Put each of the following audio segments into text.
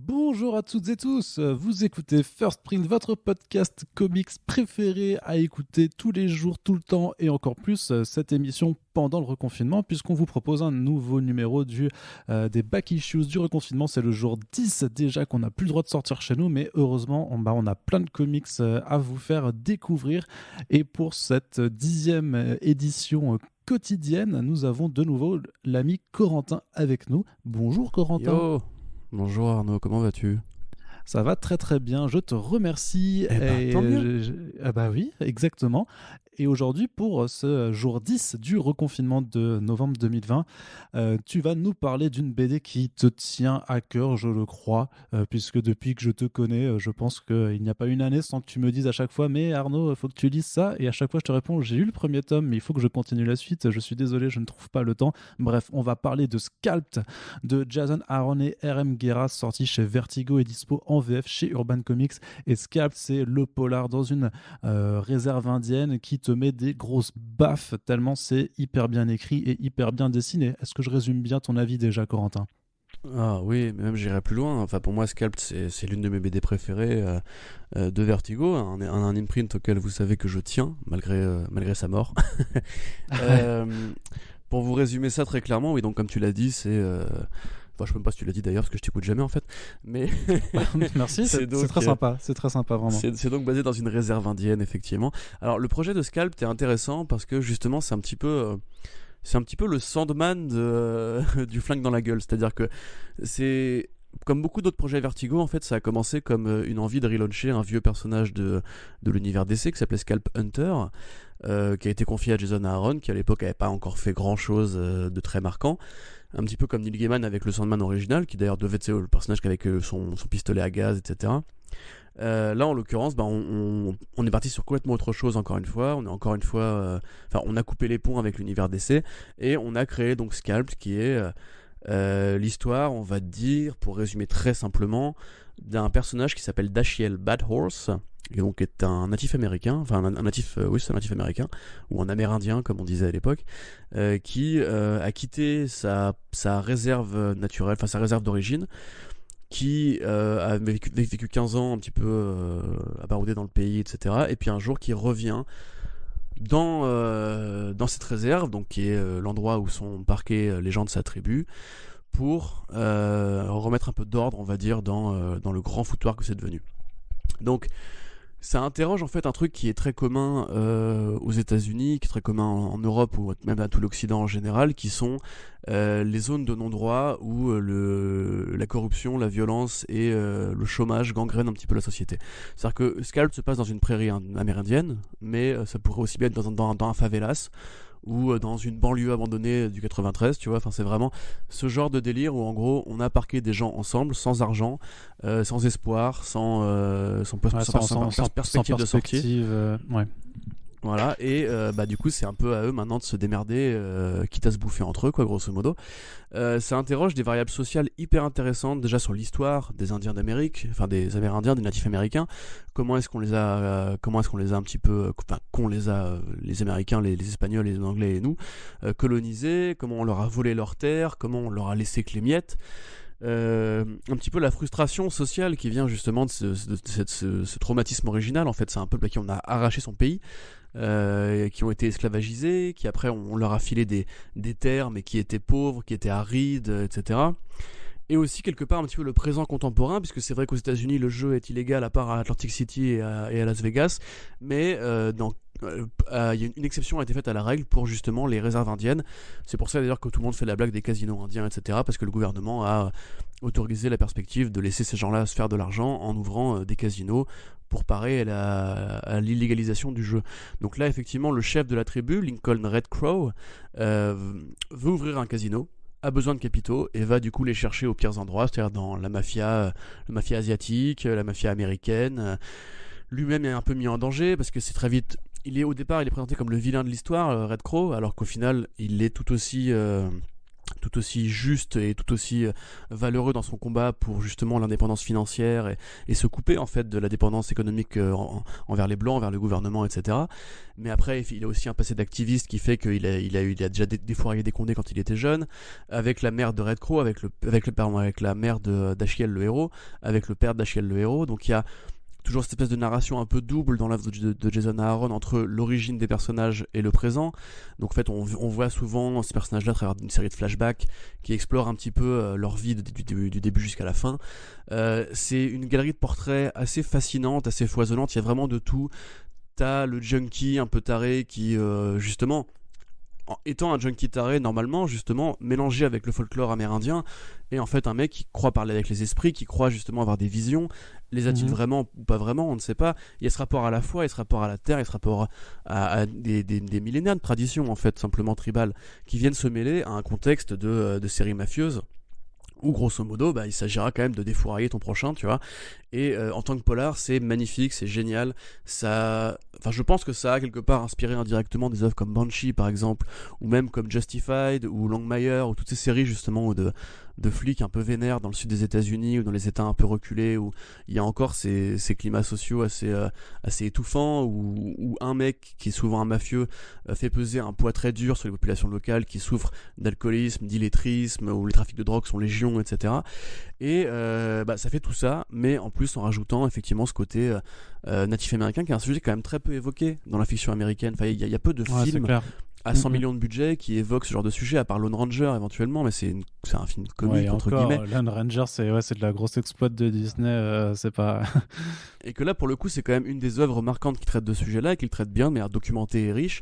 Bonjour à toutes et tous, vous écoutez First Print, votre podcast comics préféré à écouter tous les jours, tout le temps et encore plus cette émission pendant le reconfinement puisqu'on vous propose un nouveau numéro des back issues du reconfinement. C'est le jour 10 déjà qu'on n'a plus le droit de sortir chez nous, mais heureusement on a plein de comics à vous faire découvrir. Et pour cette 10e édition quotidienne, nous avons de nouveau l'ami Corentin avec nous. Bonjour Corentin. Yo. Bonjour Arnaud, comment vas-tu ? Ça va très très bien, je te remercie. Tant mieux. Ah bah oui, exactement. Et aujourd'hui, pour ce jour 10 du reconfinement de novembre 2020, tu vas nous parler d'une BD qui te tient à cœur, je le crois, puisque depuis que je te connais, je pense qu'il n'y a pas une année sans que tu me dises à chaque fois « Mais Arnaud, il faut que tu lises ça ». Et à chaque fois, je te réponds « J'ai lu le premier tome, mais il faut que je continue la suite. Je suis désolé, je ne trouve pas le temps ». Bref, on va parler de Scalped de Jason Aaron et R.M. Guerra, sorti chez Vertigo et dispo en VF chez Urban Comics. Et Scalped, c'est le polar dans une réserve indienne qui te met des grosses baffes tellement c'est hyper bien écrit et hyper bien dessiné. Est-ce que je résume bien ton avis déjà, Corentin ? Ah oui, mais même j'irai plus loin. Enfin, pour moi, Scalped, c'est l'une de mes BD préférées de Vertigo, un imprint auquel vous savez que je tiens, malgré sa mort. Pour vous résumer ça très clairement, oui, donc comme tu l'as dit, c'est... Enfin, je sais même pas si tu l'as dit d'ailleurs, parce que je t'écoute jamais en fait. Mais merci, c'est très sympa. C'est très sympa, vraiment. C'est donc basé dans une réserve indienne, effectivement. Alors, le projet de Scalped est intéressant parce que justement, c'est un petit peu le Sandman du flingue dans la gueule. C'est-à-dire que c'est... Comme beaucoup d'autres projets Vertigo, en fait, ça a commencé comme une envie de relauncher un vieux personnage de l'univers DC qui s'appelait Scalp Hunter, qui a été confié à Jason Aaron, qui à l'époque n'avait pas encore fait grand-chose de très marquant. Un petit peu comme Neil Gaiman avec le Sandman original, qui d'ailleurs devait être le personnage avec son pistolet à gaz, etc. Là, en l'occurrence, on est parti sur complètement autre chose encore une fois. On a coupé les ponts avec l'univers DC et on a créé donc Scalped, qui est l'histoire, on va dire, pour résumer très simplement, d'un personnage qui s'appelle Dashiell Bad Horse, et donc est un natif américain, enfin un natif américain, ou un amérindien comme on disait à l'époque, qui a quitté sa réserve naturelle, enfin sa réserve d'origine, qui a vécu 15 ans un petit peu à barouder dans le pays, etc. Et puis un jour qui revient dans cette réserve, donc qui est l'endroit où sont parqués les gens de sa tribu, pour remettre un peu d'ordre, on va dire, dans le grand foutoir que c'est devenu. Donc ça interroge en fait un truc qui est très commun aux États-Unis, qui est très commun en Europe ou même à tout l'Occident en général, qui sont les zones de non-droit où la corruption, la violence et le chômage gangrènent un petit peu la société. C'est-à-dire que Scalped se passe dans une prairie amérindienne, mais ça pourrait aussi bien être dans un favelas ou dans une banlieue abandonnée du 93, tu vois. Enfin, c'est vraiment ce genre de délire où en gros on a parqué des gens ensemble, sans argent, sans espoir, sans perspective de sortie. Ouais. Voilà, et du coup c'est un peu à eux maintenant de se démerder, quitte à se bouffer entre eux, quoi, grosso modo. Ça interroge des variables sociales hyper intéressantes, déjà sur l'histoire des Indiens d'Amérique, enfin des Amérindiens, des natifs américains. Comment est-ce qu'on les a un petit peu, les Américains, les Espagnols, les Anglais et nous, colonisés, comment on leur a volé leurs terres, comment on leur a laissé que les miettes. Un petit peu la frustration sociale qui vient justement de ce traumatisme original. En fait, c'est un peuple à qui on a arraché son pays, qui ont été esclavagisés, qui après on leur a filé des terres mais qui étaient pauvres, qui étaient arides, etc. Et aussi quelque part un petit peu le présent contemporain, puisque c'est vrai qu'aux États-Unis le jeu est illégal à part à Atlantic City et à Las Vegas, mais une exception a été faite à la règle pour justement les réserves indiennes. C'est pour ça d'ailleurs que tout le monde fait la blague des casinos indiens, etc. Parce que le gouvernement a autorisé la perspective de laisser ces gens-là se faire de l'argent en ouvrant des casinos pour parer à l'illégalisation du jeu. Donc là, effectivement, le chef de la tribu, Lincoln Red Crow, veut ouvrir un casino, a besoin de capitaux et va du coup les chercher aux pires endroits, c'est-à-dire dans la mafia asiatique, la mafia américaine. Lui-même est un peu mis en danger parce que c'est très vite... Au départ, il est présenté comme le vilain de l'histoire, Red Crow, alors qu'au final, il est tout aussi tout aussi juste et tout aussi valeureux dans son combat pour justement l'indépendance financière et se couper en fait de la dépendance économique envers les blancs, envers le gouvernement, etc. Mais après, il a aussi un passé d'activiste qui fait qu'il a déjà défouraillé des condés quand il était jeune, avec la mère de Red Crow, avec la mère d'Achiel le héros, avec le père d'Achiel le héros. Donc il y a toujours cette espèce de narration un peu double dans l'œuvre de Jason Aaron entre l'origine des personnages et le présent. Donc en fait, on voit souvent ces personnages-là à travers une série de flashbacks qui explorent un petit peu leur vie du début jusqu'à la fin. C'est une galerie de portraits assez fascinante, assez foisonnante. Il y a vraiment de tout. T'as le junkie un peu taré qui, justement, étant un junkie taré normalement, justement, mélangé avec le folklore amérindien, et en fait un mec qui croit parler avec les esprits, qui croit justement avoir des visions. Les a-t-il vraiment ou pas vraiment, on ne sait pas. Il y a ce rapport à la foi, il y a ce rapport à la terre, il y a ce rapport à des millénaires de traditions en fait, simplement tribales, qui viennent se mêler à un contexte de série mafieuse où grosso modo il s'agira quand même de défourailler ton prochain, tu vois. Et en tant que polar, c'est magnifique, c'est génial. Je pense que ça a quelque part inspiré indirectement des œuvres comme Banshee par exemple, ou même comme Justified ou Longmire, ou toutes ces séries justement de flics un peu vénères dans le sud des États-Unis ou dans les États un peu reculés, où il y a encore ces climats sociaux assez étouffants, où un mec qui est souvent un mafieux fait peser un poids très dur sur les populations locales qui souffrent d'alcoolisme, d'illettrisme, où les trafics de drogue sont légion, etc. Et ça fait tout ça, mais en plus en rajoutant effectivement ce côté natif américain, qui est un sujet quand même très peu évoqué dans la fiction américaine. Enfin, il y a peu de films à 100 millions de budget qui évoquent ce genre de sujet, à part Lone Ranger éventuellement, mais c'est un film comique entre guillemets. Lone Ranger, c'est de la grosse exploit de Disney, c'est pas. Et que là, pour le coup, c'est quand même une des œuvres marquantes qui traite de ce sujet-là, et qui le traite bien, de manière documentée et riche,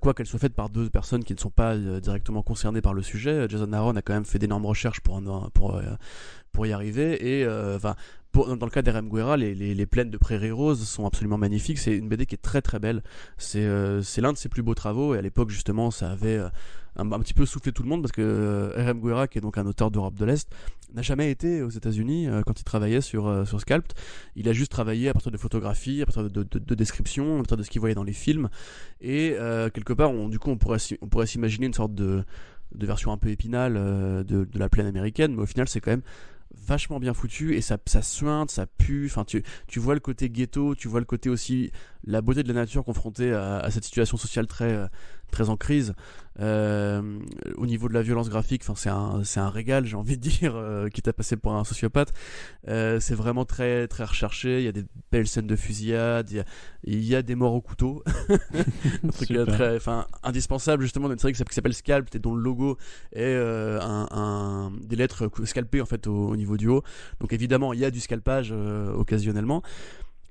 quoi qu'elle soit faite par deux personnes qui ne sont pas directement concernées par le sujet. Jason Aaron a quand même fait d'énormes recherches pour y arriver, et dans le cas d'R.M. Guerra, les plaines de Prairie Rose sont absolument magnifiques. C'est une BD qui est très très belle. C'est l'un de ses plus beaux travaux, et à l'époque justement ça avait un petit peu soufflé tout le monde, parce que R.M. Guerra, qui est donc un auteur d'Europe de l'Est, n'a jamais été aux États-Unis quand il travaillait sur Scalped. Il a juste travaillé à partir de photographies, à partir de descriptions, à partir de ce qu'il voyait dans les films, et quelque part on pourrait s'imaginer une sorte de version un peu épinale de la plaine américaine, mais au final c'est quand même vachement bien foutu, et ça suinte, ça pue. Enfin, tu vois le côté ghetto, tu vois le côté aussi la beauté de la nature confrontée à cette situation sociale très en crise. Au niveau de la violence graphique, c'est un régal, j'ai envie de dire, quitte à passer pour un sociopathe. C'est vraiment très très recherché. Il y a des belles scènes de fusillade, il y a des morts au couteau. Un truc indispensable justement d'une série qui s'appelle Scalped, et dont le logo est des lettres scalpées en fait au niveau du haut. Donc évidemment il y a du scalpage occasionnellement,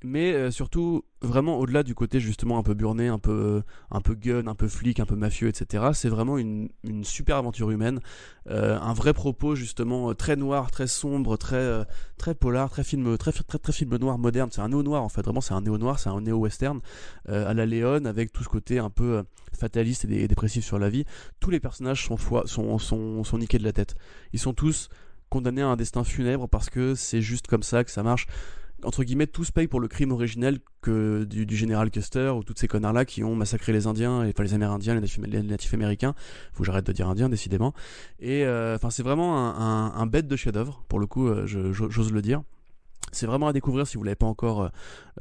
mais surtout vraiment au-delà du côté justement un peu burné, un peu gun, un peu flic, un peu mafieux, etc. C'est vraiment une super aventure humaine, un vrai propos justement très noir, très sombre, très polar, très film noir moderne. C'est un néo-noir en fait, vraiment c'est un néo-noir, c'est un néo-western à la Léon, avec tout ce côté un peu fataliste et dépressif sur la vie. Tous les personnages sont niqués de la tête. Ils sont tous condamnés à un destin funèbre, parce que c'est juste comme ça que ça marche. Entre guillemets, tous payent pour le crime originel du général Custer, ou tous ces connards-là qui ont massacré les Indiens, les Amérindiens, les natifs américains. Faut que j'arrête de dire Indiens, décidément. Et c'est vraiment un bête de chef-d'œuvre, pour le coup, j'ose le dire. C'est vraiment à découvrir si vous ne l'avez pas encore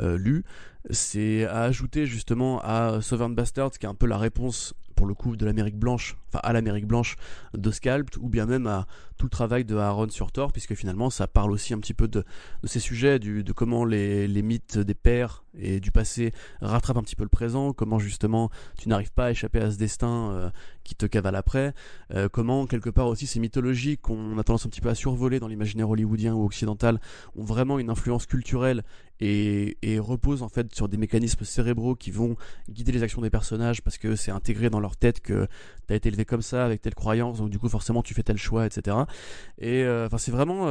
lu. C'est à ajouter justement à Southern Bastards, qui est un peu la réponse pour le coup de l'Amérique blanche, à l'Amérique blanche de Scalped, ou bien même à tout le travail de Aaron sur Thor, puisque finalement ça parle aussi un petit peu de ces sujets, de comment les mythes des pères et du passé rattrapent un petit peu le présent, comment justement tu n'arrives pas à échapper à ce destin qui te cavale après, comment quelque part aussi ces mythologies qu'on a tendance un petit peu à survoler dans l'imaginaire hollywoodien ou occidental ont vraiment une influence culturelle et reposent en fait sur des mécanismes cérébraux qui vont guider les actions des personnages, parce que c'est intégré dans leur tête que t'as été élevé comme ça, avec telle croyance, donc du coup forcément tu fais tel choix, etc. Et c'est vraiment,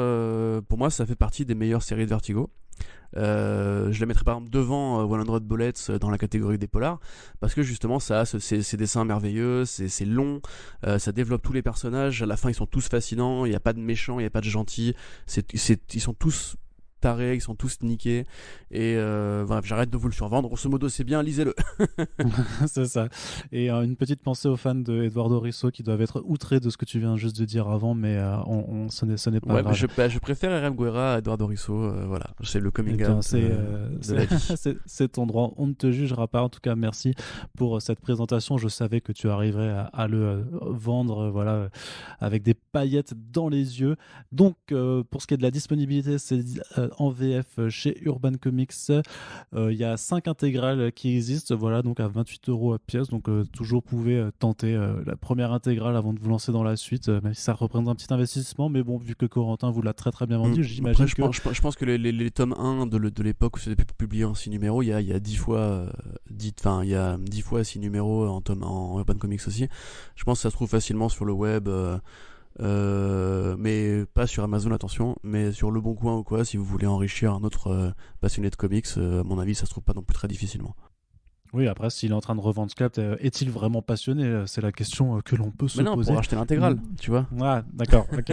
pour moi ça fait partie des meilleures séries de Vertigo. Je la mettrais par exemple devant 100 Bullets dans la catégorie des polars, parce que justement ça a ces dessins merveilleux, c'est long, ça développe tous les personnages, à la fin ils sont tous fascinants, il n'y a pas de méchants, il n'y a pas de gentils, ils sont tous tarés, ils sont tous niqués. Et voilà, j'arrête de vous le survendre. Grosso modo, c'est bien, lisez-le. C'est ça. Et une petite pensée aux fans de Eduardo Risso qui doivent être outrés de ce que tu viens juste de dire avant, mais ce n'est pas Ouais, grave. je préfère RM Guerra à Eduardo Risso. Voilà, c'est le Eh coming bien, out de la vie. c'est ton droit. On ne te jugera pas. En tout cas, merci pour cette présentation. Je savais que tu arriverais à le vendre, voilà, avec des paillettes dans les yeux. Donc, pour ce qui est de la disponibilité, c'est en VF chez Urban Comics. Il y a 5 intégrales qui existent, voilà, donc à 28 € à pièce. Donc, toujours pouvez tenter la première intégrale avant de vous lancer dans la suite, même si ça représente un petit investissement. Mais bon, vu que Corentin vous l'a très très bien vendu, j'imagine Après, je pense que les tomes 1 de l'époque où c'était publié en 6 numéros, il y a 10 fois, il y a 10 fois 6 numéros en Urban Comics aussi. Je pense que ça se trouve facilement sur le web. Mais pas sur Amazon, attention, mais sur Le Bon Coin ou quoi, si vous voulez enrichir un autre passionné de comics, à mon avis, ça se trouve pas non plus très difficilement. Oui, après, s'il est en train de revendre Scalp, est-il vraiment passionné? C'est la question que l'on peut se Mais non, poser. pour acheter l'intégrale, tu vois. Ah, d'accord, ok.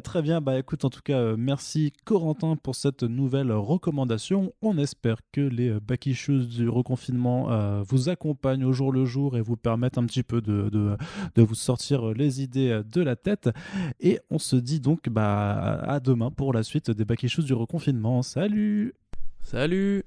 Très bien, bah écoute, en tout cas, merci Corentin pour cette nouvelle recommandation. On espère que les back issues du reconfinement vous accompagnent au jour le jour et vous permettent un petit peu de vous sortir les idées de la tête. Et on se dit donc bah, à demain pour la suite des back issues du reconfinement. Salut! Salut!